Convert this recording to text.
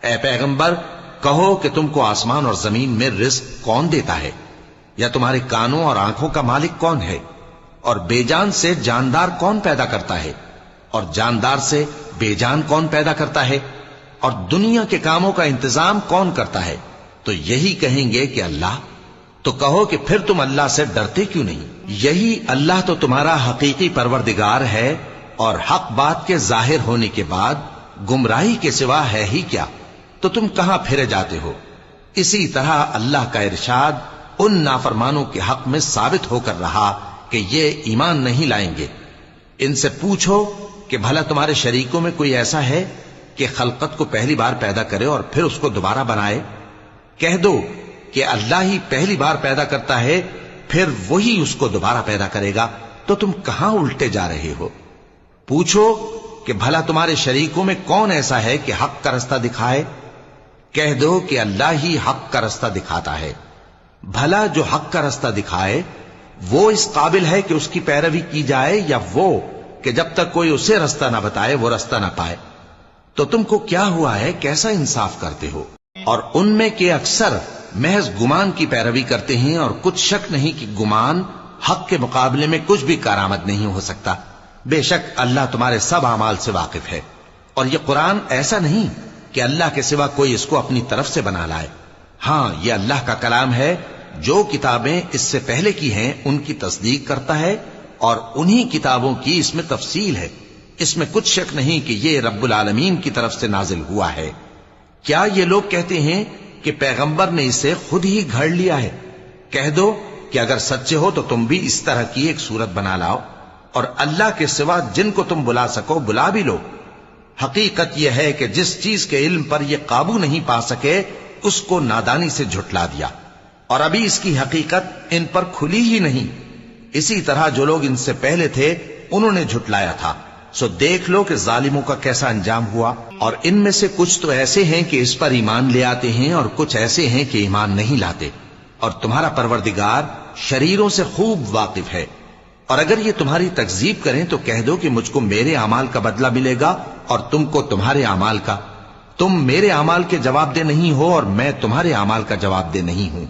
اے پیغمبر کہو کہ تم کو آسمان اور زمین میں رزق کون دیتا ہے؟ یا تمہارے کانوں اور آنکھوں کا مالک کون ہے؟ اور بے جان سے جاندار کون پیدا کرتا ہے؟ اور جاندار سے بے جان کون پیدا کرتا ہے؟ اور دنیا کے کاموں کا انتظام کون کرتا ہے؟ تو یہی کہیں گے کہ اللہ۔ تو کہو کہ پھر تم اللہ سے ڈرتے کیوں نہیں؟ یہی اللہ تو تمہارا حقیقی پروردگار ہے، اور حق بات کے ظاہر ہونے کے بعد گمراہی کے سوا ہے ہی کیا؟ تو تم کہاں پھرے جاتے ہو؟ اسی طرح اللہ کا ارشاد ان نافرمانوں کے حق میں ثابت ہو کر رہا کہ یہ ایمان نہیں لائیں گے۔ ان سے پوچھو کہ بھلا تمہارے شریکوں میں کوئی ایسا ہے کہ خلقت کو پہلی بار پیدا کرے اور پھر اس کو دوبارہ بنائے؟ کہہ دو کہ اللہ ہی پہلی بار پیدا کرتا ہے، پھر وہی اس کو دوبارہ پیدا کرے گا۔ تو تم کہاں الٹے جا رہے ہو؟ پوچھو کہ بھلا تمہارے شریکوں میں کون ایسا ہے کہ حق کا رستہ دکھائے؟ کہہ دو کہ اللہ ہی حق کا رستہ دکھاتا ہے۔ بھلا جو حق کا رستہ دکھائے وہ اس قابل ہے کہ اس کی پیروی کی جائے، یا وہ کہ جب تک کوئی اسے رستہ نہ بتائے وہ رستہ نہ پائے؟ تو تم کو کیا ہوا ہے؟ کیسا انصاف کرتے ہو؟ اور ان میں کے اکثر محض گمان کی پیروی کرتے ہیں، اور کچھ شک نہیں کہ گمان حق کے مقابلے میں کچھ بھی کارآمد نہیں ہو سکتا۔ بے شک اللہ تمہارے سب اعمال سے واقف ہے۔ اور یہ قرآن ایسا نہیں کہ اللہ کے سوا کوئی اس کو اپنی طرف سے بنا لائے۔ ہاں، یہ اللہ کا کلام ہے۔ جو کتابیں اس سے پہلے کی ہیں ان کی تصدیق کرتا ہے، اور انہی کتابوں کی اس میں تفصیل ہے۔ اس میں کچھ شک نہیں کہ یہ رب العالمین کی طرف سے نازل ہوا ہے۔ کیا یہ لوگ کہتے ہیں کہ پیغمبر نے اسے خود ہی گھڑ لیا ہے؟ کہہ دو کہ اگر سچے ہو تو تم بھی اس طرح کی ایک صورت بنا لاؤ، اور اللہ کے سوا جن کو تم بلا سکو بلا بھی لو۔ حقیقت یہ ہے کہ جس چیز کے علم پر یہ قابو نہیں پا سکے اس کو نادانی سے جھٹلا دیا، اور ابھی اس کی حقیقت ان پر کھلی ہی نہیں۔ اسی طرح جو لوگ ان سے پہلے تھے انہوں نے جھٹلایا تھا، سو دیکھ لو کہ ظالموں کا کیسا انجام ہوا۔ اور ان میں سے کچھ تو ایسے ہیں کہ اس پر ایمان لے آتے ہیں، اور کچھ ایسے ہیں کہ ایمان نہیں لاتے، اور تمہارا پروردگار شریروں سے خوب واقف ہے۔ اور اگر یہ تمہاری تکذیب کریں تو کہہ دو کہ مجھ کو میرے اعمال کا بدلہ ملے گا اور تم کو تمہارے اعمال کا۔ تم میرے اعمال کے جواب دہ نہیں ہو اور میں تمہارے اعمال کا جواب دہ نہیں ہوں۔